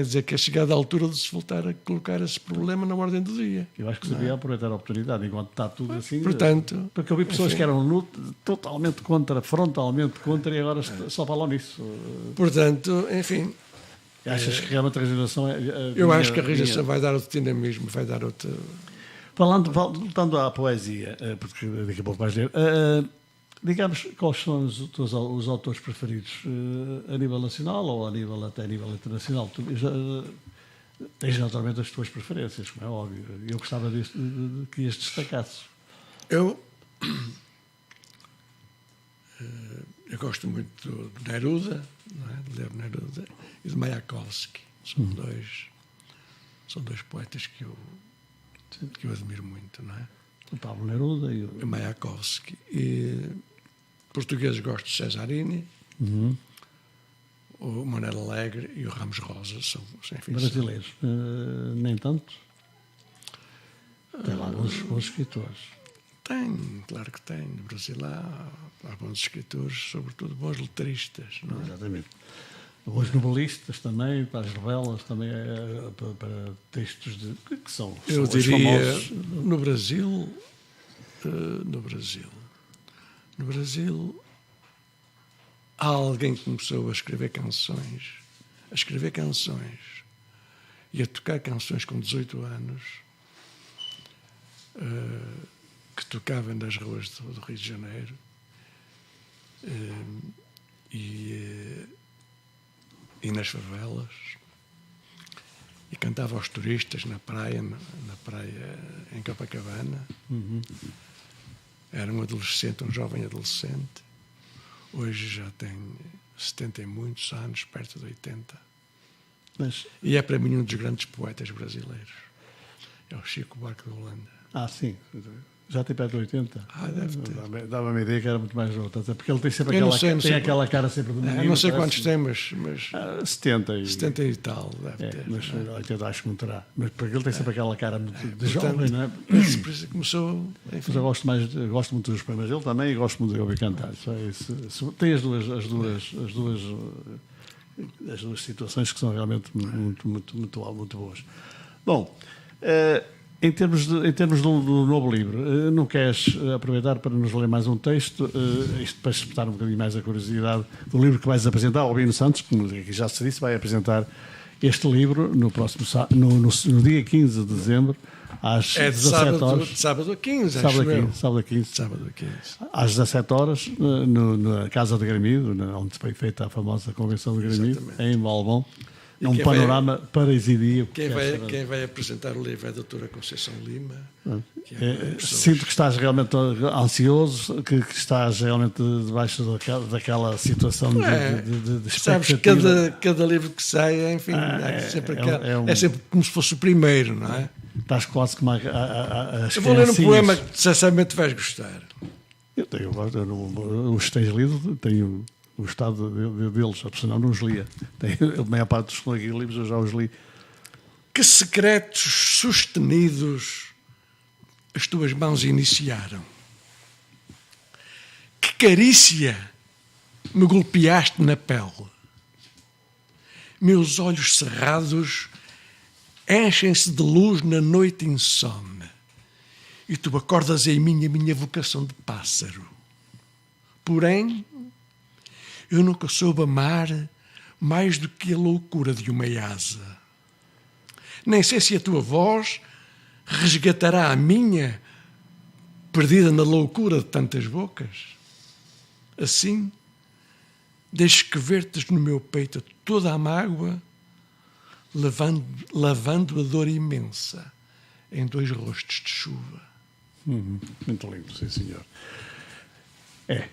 dizer que é chegada a altura de se voltar a colocar esse problema na ordem do dia. Eu acho que devia aproveitar a oportunidade, enquanto está tudo assim. Portanto, porque eu vi pessoas que eram totalmente contra, frontalmente contra, e agora só falam nisso. Portanto, enfim... Achas que realmente a regeneração eu acho que a regeneração vai dar outro dinamismo, vai dar outro... Voltando à poesia, porque daqui a pouco vais ler, digamos, quais são os autores preferidos a nível nacional ou até a nível internacional? Tu tens naturalmente as tuas preferências, como é óbvio. Eu gostava que as destacasses. Eu gosto muito de Neruda, não é? De Lev Neruda, e de Mayakovsky. São dois poetas que eu admiro muito, não é? O Pablo Neruda e o Mayakovsky. E português gosto de Cesarini, o Manuel Alegre e o Ramos Rosa. Enfim, brasileiros, nem tanto? Tem lá bons escritores. Tem, claro que tem. No Brasil há bons escritores, sobretudo bons letristas, não é? Exatamente. Os novelistas também, para as novelas, também para textos que são eu diria, famosos. No Brasil há alguém que começou a escrever canções e a tocar canções com 18 anos, que tocava nas ruas do Rio de Janeiro, e nas favelas, e cantava aos turistas na praia em Copacabana. Era um jovem adolescente. Hoje já tem 70 e muitos anos, perto de 80. E é para mim um dos grandes poetas brasileiros. É o Chico Buarque de Holanda. Sim. Já tem perto de 80? Deve ter. Dava-me a ideia que era muito mais novo. Porque ele tem sempre aquela cara sempre de menino. Não sei quantos tem, mas 70 e tal, deve ter. Mas 80 acho que não terá. Mas porque ele tem sempre aquela cara de jovem, não é? Por isso começou... Mas eu gosto muito dos poemas dele também e gosto muito de ouvir cantar. Tem as duas situações que são realmente muito boas. Bom... Em termos do novo livro, não queres aproveitar para nos ler mais um texto, isto para despertar um bocadinho mais a curiosidade do livro que vais apresentar? O Albino Santos, como já se disse, vai apresentar este livro no dia 15 de dezembro, às 17 horas. Sábado a 15, Sábado a 15. Às 17 horas, na Casa de Gramido, onde foi feita a famosa Convenção de Gramido, em Valbom. É um panorama parasidio. Quem vai apresentar o livro é a doutora Conceição Lima. Sinto que estás realmente ansioso, que estás realmente debaixo daquela situação de expectativa. Sabes, cada livro que sai, enfim, é sempre como se fosse o primeiro, não é? Estás quase como a eu vou ler um poema que sinceramente vais gostar. Os que tens lido, tenho gostado deles, senão não os lia. A maior parte dos livros eu já os li. Que secretos sustenidos as tuas mãos iniciaram? Que carícia me golpeaste na pele? Meus olhos cerrados enchem-se de luz na noite insone e tu acordas em mim a minha vocação de pássaro. Porém, eu nunca soube amar mais do que a loucura de uma asa. Nem sei se a tua voz resgatará a minha, perdida na loucura de tantas bocas. Assim, deixo que vertes no meu peito toda a mágoa, lavando a dor imensa em 2 rostos de chuva. Muito lindo, sim senhor.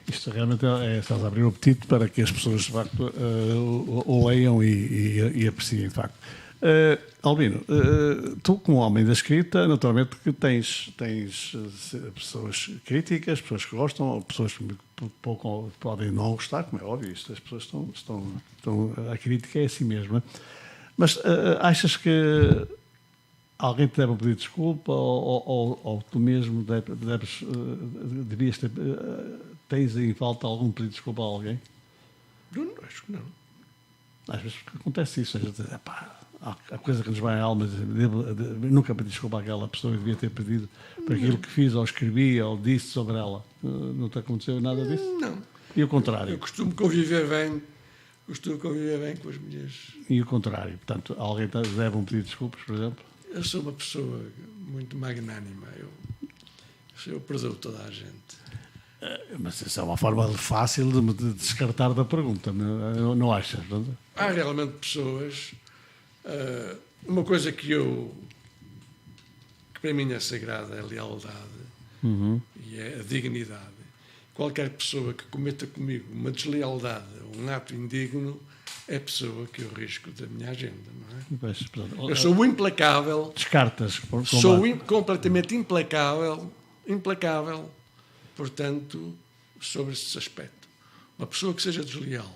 Isto realmente estás a abrir o apetite para que as pessoas, de facto, o leiam e apreciem, de facto. Albino, tu, como homem da escrita, naturalmente que tens pessoas críticas, pessoas que gostam, pessoas que pouco podem não gostar, como é óbvio, isto, as pessoas estão a crítica é assim mesmo. Mas achas que alguém te deve pedir desculpa ou tu mesmo devias ter, tens em falta algum pedido de desculpa a alguém? Não, acho que não. Às vezes acontece isso, a coisa que nos vai à alma, nunca pedi desculpa àquela pessoa, eu devia ter pedido por aquilo que fiz, ou escrevi, ou disse sobre ela. Não te aconteceu nada disso? Não. E o contrário? Eu costumo conviver bem com as mulheres. E o contrário? Portanto, alguém deve pedir desculpas, por exemplo? Eu sou uma pessoa muito magnânima. Eu perdoo toda a gente. Mas isso é uma forma fácil de descartar da pergunta, não achas? Não? Há realmente pessoas... uma coisa que para mim é sagrada é a lealdade e é a dignidade. Qualquer pessoa que cometa comigo uma deslealdade ou um ato indigno é pessoa que eu risco da minha agenda, não é? Pois, portanto, eu sou implacável. Descartas. Sou completamente implacável, portanto, sobre esse aspecto. Uma pessoa que seja desleal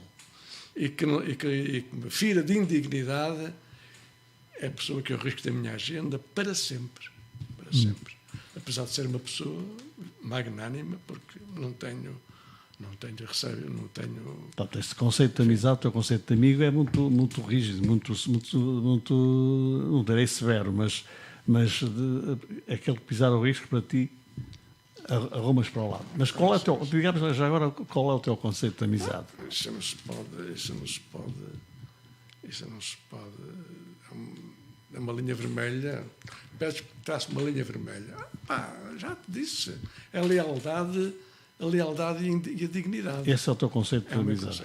e que me fira de indignidade é a pessoa que eu risco da minha agenda para sempre. Para sempre. Apesar de ser uma pessoa magnânima, porque não tenho receio, não tenho... Portanto, este conceito de amizade, o teu conceito de amigo é muito rígido, muito não direi severo, mas aquele que pisar o risco para ti arrumas para o lado. Mas qual é o teu, digamos já agora, qual é o teu conceito de amizade? Isso não se pode. É uma linha vermelha. Pedes que trace uma linha vermelha. Já te disse. É a lealdade e a dignidade. Esse é o teu conceito de amizade.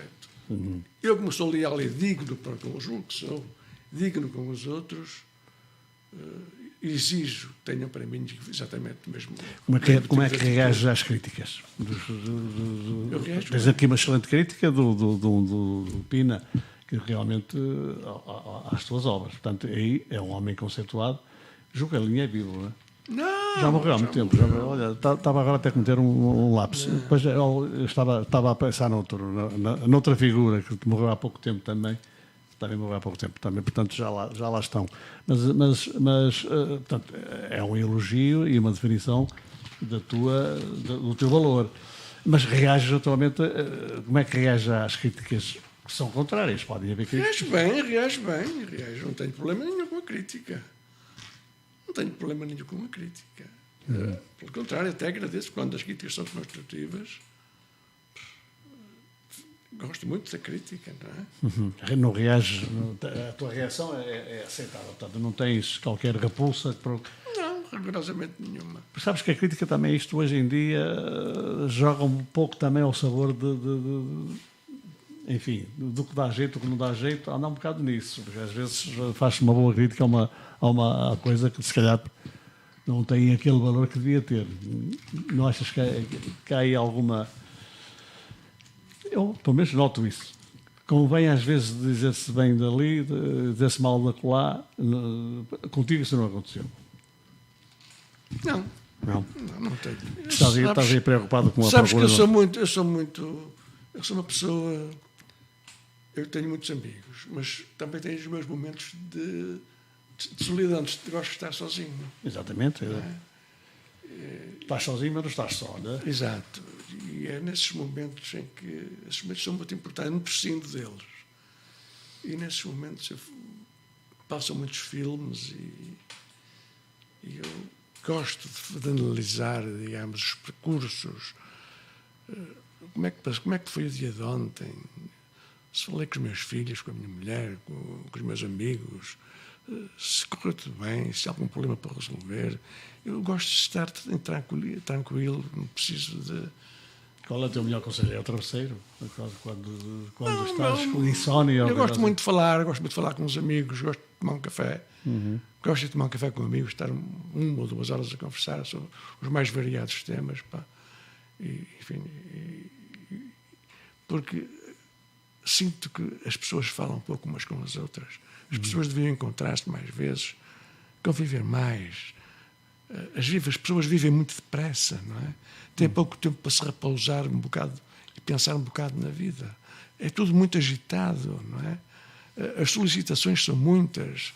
Eu, como sou leal e digno para com os outros, que sou digno com os outros, exijo que tenham para mim exatamente o mesmo. Como é que reages às críticas? Tens aqui uma excelente crítica do Pina, que realmente às tuas obras. Portanto, aí é um homem conceituado. Julgo que a linha é vivo, não é? Não, já morreu há muito tempo. Olha, estava agora até a cometer um lapso. Depois eu estava a pensar noutra figura que morreu há pouco tempo também. Também morreu há pouco tempo também, portanto já lá estão. Mas portanto, é um elogio e uma definição do teu valor. Mas reages atualmente, como é que reages às críticas que são contrárias? Podem haver críticas. Reajo bem. Não tenho problema nenhum com a crítica. Pelo contrário, até agradeço quando as críticas são construtivas. Gosto muito da crítica, não é? Não reages, a tua reação é aceitável, portanto, não tens qualquer repulsa? Não, rigorosamente nenhuma. Mas sabes que a crítica também, isto hoje em dia, joga um pouco também ao sabor enfim, do que dá jeito, do que não dá jeito, anda um bocado nisso, porque às vezes faz-se uma boa crítica a uma coisa que se calhar não tem aquele valor que devia ter. Não achas que há aí alguma... Eu, pelo menos, noto isso. Convém, às vezes, dizer-se bem dali, dizer-se mal da colá. Contigo isso não aconteceu? Não tenho. Estás aí preocupado com a procura? Sabes que eu sou uma pessoa... Eu tenho muitos amigos, mas também tenho os meus momentos de solidão, gosto de estar sozinho. Exatamente. Estás sozinho, mas não estás só, não é? Exato. E é nesses momentos em que... Esses momentos são muito importantes, não prescindo deles. E nesses momentos passam muitos filmes e eu gosto de analisar, digamos, os percursos. Como é que foi o dia de ontem? Se falei com os meus filhos, com a minha mulher, com os meus amigos, se correu tudo bem, se há algum problema para resolver. Eu gosto de estar tranquilo, não preciso de... Qual é o teu melhor conselho? É o travesseiro? Quando estás com insónia? Eu gosto muito de falar com os amigos, gosto de tomar um café. Gosto de tomar um café com amigos, estar 1 ou 2 horas a conversar sobre os mais variados temas. enfim, porque sinto que as pessoas falam um pouco umas com as outras. As pessoas deviam encontrar-se mais vezes, conviver mais. As pessoas vivem muito depressa, não é? Têm pouco tempo para se repousar um bocado e pensar um bocado na vida. É tudo muito agitado, não é? As solicitações são muitas.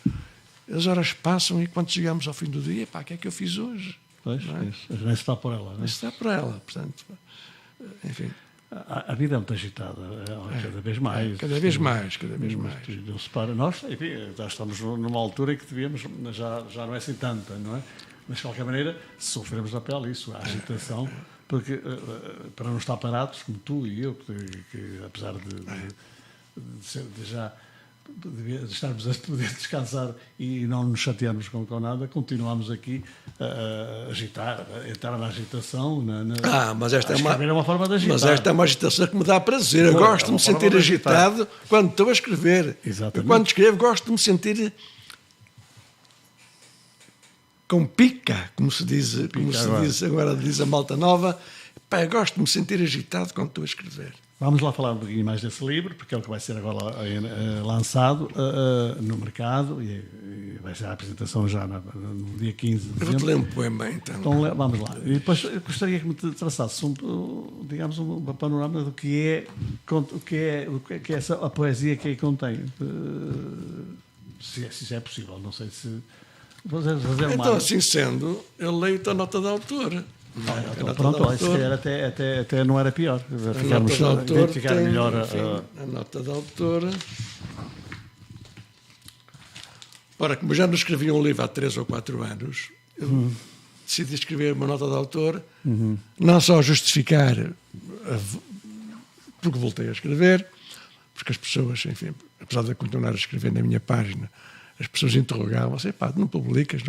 As horas passam e quando chegamos ao fim do dia, o que é que eu fiz hoje? Pois, nem se está por ela. Não é? Está por ela, portanto, enfim. A vida é muito agitada, cada vez mais. Cada vez mais. Não se para. Nós, enfim, já estamos numa altura em que devíamos, já não é assim tanta, não é? Mas, de qualquer maneira, sofremos na pele isso, a agitação, porque para não estar parados, como tu e eu, que apesar de já de estarmos a poder descansar e não nos chatearmos com nada, continuamos aqui a agitar, a entrar na agitação. Mas esta é uma forma de agitar. Mas esta é uma agitação que me dá prazer. Eu gosto de me sentir agitado quando estou a escrever. Exatamente. Eu, quando escrevo, gosto de me sentir com pica, como se diz agora diz a malta nova. Eu gosto de me sentir agitado quando estou a escrever. Vamos lá falar um pouquinho mais desse livro, porque é o que vai ser agora lançado no mercado e vai ser a apresentação já no dia 15 de dezembro. Eu vou-te ler um poema, então. Então vamos lá. E depois eu gostaria que me traçasse digamos, um panorama do que é essa, a poesia que aí contém. Se isso é possível, não sei se... fazer então, assim sendo, eu leio-te a nota de autor. Então, pronto, se calhar até não era pior. Ficarmos a identificar melhor a nota de autor. Ora, como já não escrevi um livro há 3 ou 4 anos, eu decidi escrever uma nota de autor, não só justificar porque voltei a escrever, porque as pessoas, enfim, apesar de eu continuar a escrever na minha página, as pessoas interrogavam assim, não publicas.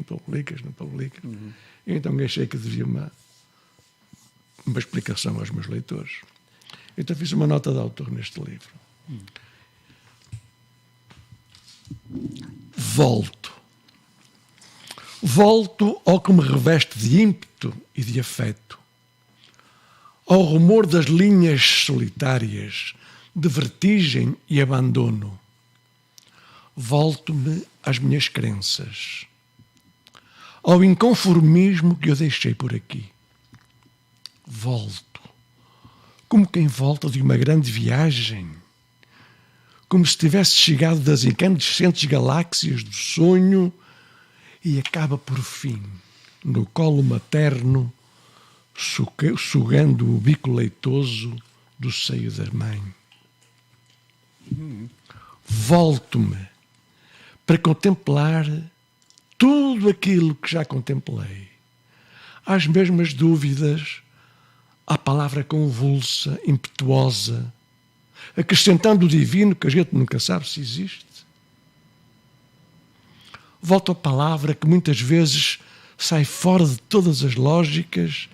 E então achei que devia uma explicação aos meus leitores. Então fiz uma nota de autor neste livro. Volto ao que me reveste de ímpeto e de afeto, ao rumor das linhas solitárias de vertigem e abandono. Volto-me às minhas crenças, ao inconformismo que eu deixei por aqui. Volto, como quem volta de uma grande viagem, como se tivesse chegado das incandescentes galáxias do sonho e acaba por fim no colo materno, sugando o bico leitoso do seio da mãe. Volto-me para contemplar tudo aquilo que já contemplei, às mesmas dúvidas, à palavra convulsa, impetuosa, acrescentando o divino que a gente nunca sabe se existe. Volto à palavra que muitas vezes sai fora de todas as lógicas,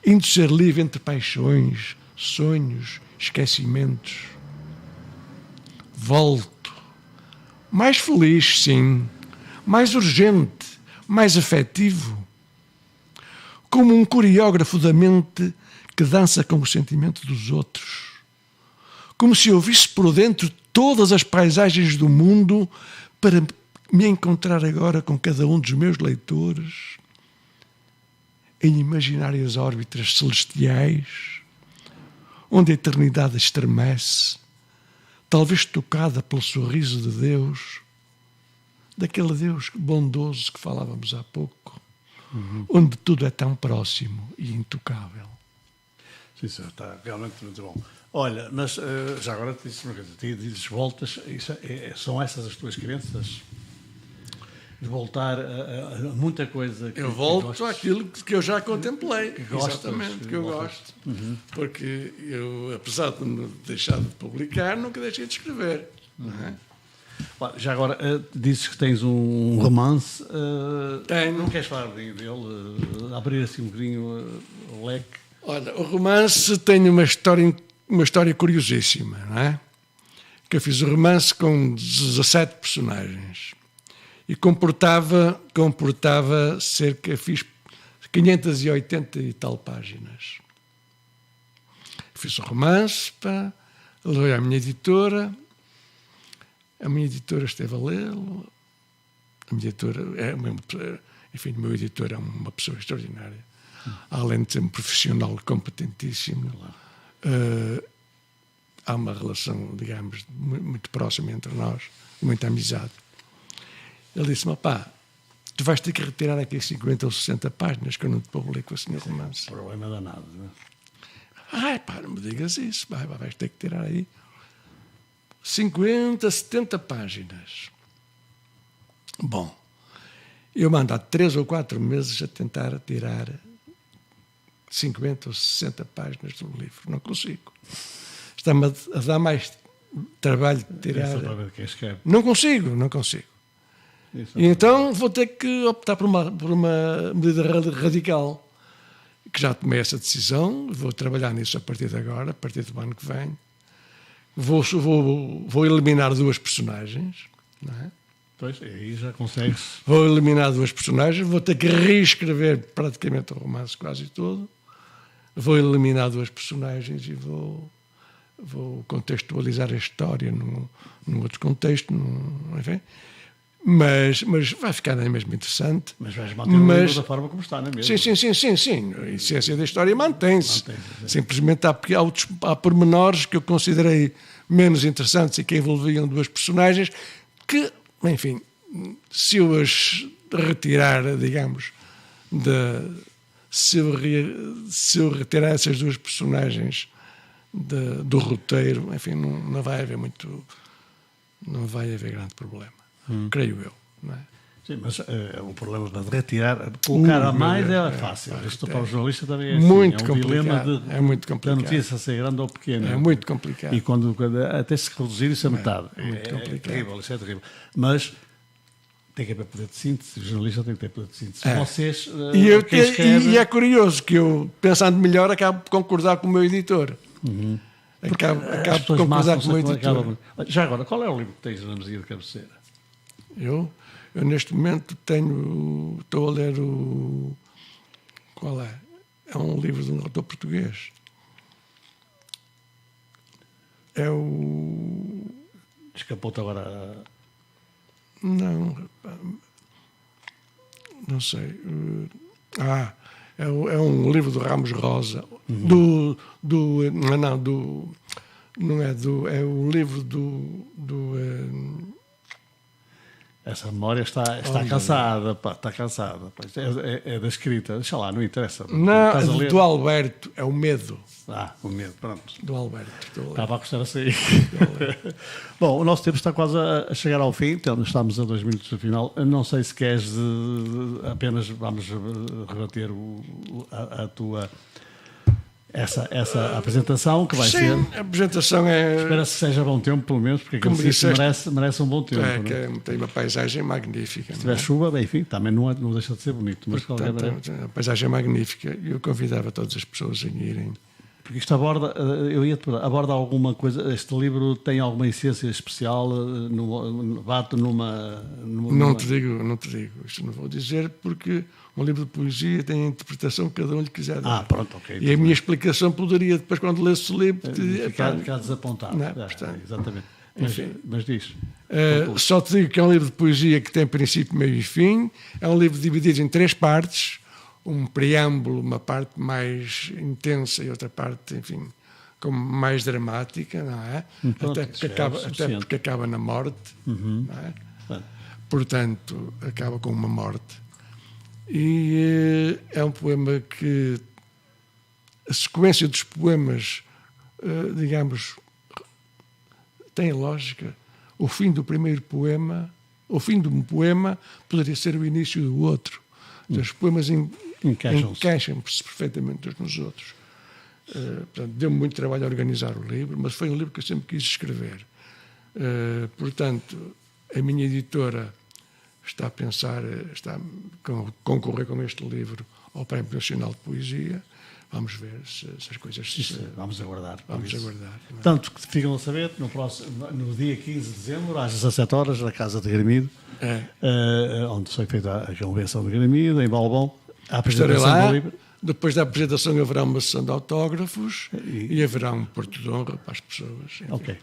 indo ser livre entre paixões, sonhos, esquecimentos. Volto, mais feliz, sim, mais urgente, mais afetivo, como um coreógrafo da mente que dança com o sentimento dos outros, como se eu visse por dentro todas as paisagens do mundo para me encontrar agora com cada um dos meus leitores em imaginárias órbitas celestiais, onde a eternidade estremece, talvez tocada pelo sorriso de Deus, daquele Deus bondoso que falávamos há pouco, onde tudo é tão próximo e intocável. Sim, senhor, está realmente muito bom. Olha, mas já agora te disse uma coisa, dizes voltas, são essas as tuas crenças? De voltar a muita coisa que eu volto àquilo que eu já contemplei, que gostas, exatamente, que eu gosto. Porque eu, apesar de me deixar de publicar, nunca deixei de escrever. Não é? Já agora, dizes que tens um romance. Tenho. Não queres falar dele? Abrir assim um bocadinho o leque? Olha, o romance tem uma história curiosíssima, não é? Que eu fiz o romance com 17 personagens e comportava cerca, fiz 580 e tal páginas. fiz o romance, pá, levei à minha editora, a minha editora esteve a lê-lo, a minha editora enfim, o meu editor é uma pessoa extraordinária, além de ser um profissional competentíssimo. Há uma relação, digamos, muito próxima entre nós, muita amizade. Ele disse-me, pá, tu vais ter que retirar aqui 50 ou 60 páginas que eu não te publico assim no romance. Problema danado, não é? Ai, pá, não me digas isso, vais ter que tirar aí 50, 70 páginas. Bom, eu mando há 3 ou 4 meses a tentar tirar 50 ou 60 páginas do livro. Não consigo. Está-me a dar mais trabalho de tirar. Não consigo. E então vou ter que optar por uma medida radical, que já tomei essa decisão, vou trabalhar nisso a partir de agora, a partir do ano que vem. Vou eliminar 2 personagens, não é? Pois, aí já consegues. Vou eliminar 2 personagens, vou ter que reescrever praticamente o romance quase todo. Vou eliminar 2 personagens e vou contextualizar a história num outro contexto, enfim. Mas vai ficar mesmo interessante. Mas vais manter o livro da forma como está, não é mesmo? Sim. A essência da história mantém-se. Simplesmente há pormenores que eu considerei menos interessantes e que envolviam 2 personagens que, enfim, se eu as retirar, digamos, se eu retirar essas 2 personagens do roteiro, enfim, não vai haver grande problema. Creio eu, não é? Sim, mas o problema de retirar, colocar a mais é fácil. Isto para o jornalista também é muito assim. É um dilema é muito complicado. Da notícia ser grande ou pequena. É muito complicado. E quando até se reduzir isso a metade. É terrível, isso é terrível. Mas tem que haver poder de síntese, o jornalista tem que ter poder de síntese. Vocês, e é curioso que eu, pensando melhor, acabo por concordar com o meu editor. Acabo por concordar com o meu editor. Já agora, qual é o livro que tens na mesinha de cabeceira? Eu neste momento estou a ler qual é? É um livro de um autor português. É o... Escapou-te agora... Não sei. É um livro do Ramos Rosa. É o livro do essa memória está cansada, pá, está cansada. Pá. É da escrita, deixa lá, não interessa. Não, do Alberto, é o Medo. O Medo, pronto. Do Alberto. Estava a gostar a sair. Bom, o nosso tempo está quase a chegar ao fim, então estamos a 2 minutos do final. Não sei se queres apenas vamos rebater a tua... Essa apresentação que vai ser... a apresentação é... Espera-se que seja bom tempo, pelo menos, porque aquele sítio merece um bom tempo. Tem uma paisagem magnífica. Se tiver chuva, bem, enfim, também não deixa de ser bonito. Mas a paisagem é magnífica e eu convidava todas as pessoas a irem. Porque isto aborda alguma coisa... Este livro tem alguma essência especial? Bate numa... Não te digo. Isto não vou dizer porque... Um livro de poesia tem a interpretação que cada um lhe quiser dar. Pronto, ok. E a minha explicação poderia, depois, quando lesse o livro... Ficar desapontado. Não, portanto, exatamente. Mas diz. Só te digo que é um livro de poesia que tem princípio, meio e fim. É um livro dividido em 3 partes. Um preâmbulo, uma parte mais intensa e outra parte, enfim, como mais dramática, não é? Até porque acaba na morte. Não é? Portanto, acaba com uma morte. E é um poema que a sequência dos poemas, digamos, tem lógica. O fim do primeiro poema, o fim de um poema poderia ser o início do outro. Os poemas encaixam-se perfeitamente uns nos outros. Portanto, deu-me muito trabalho a organizar o livro, mas foi um livro que eu sempre quis escrever. Portanto, a minha editora está a concorrer com este livro ao Prémio Nacional de Poesia. Vamos ver se as coisas... Vamos aguardar. É? Tanto que ficam a saber, no dia 15 de dezembro, às 17 horas, na Casa de Gramido, onde foi feita a convenção de Gramido, em Balbão, a apresentação do livro. Depois da apresentação haverá uma sessão de autógrafos e haverá um porto de honra para as pessoas. Enfim. Ok.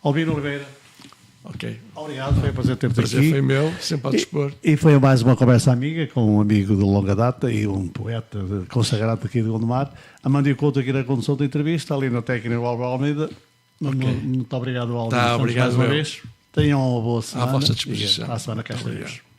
Albino Oliveira. Ok. Obrigado, foi um prazer ter-te aqui. O prazer foi meu, sempre ao dispor. E foi mais uma conversa amiga com um amigo de longa data e um poeta consagrado aqui de Gondomar. Amandio Couto aqui na condução da entrevista, ali na técnica do Álvaro Almeida. Okay. Muito obrigado, Albino. Tá, obrigado mais uma vez. Tenham uma boa semana. À vossa disposição. À semana cá estaremos.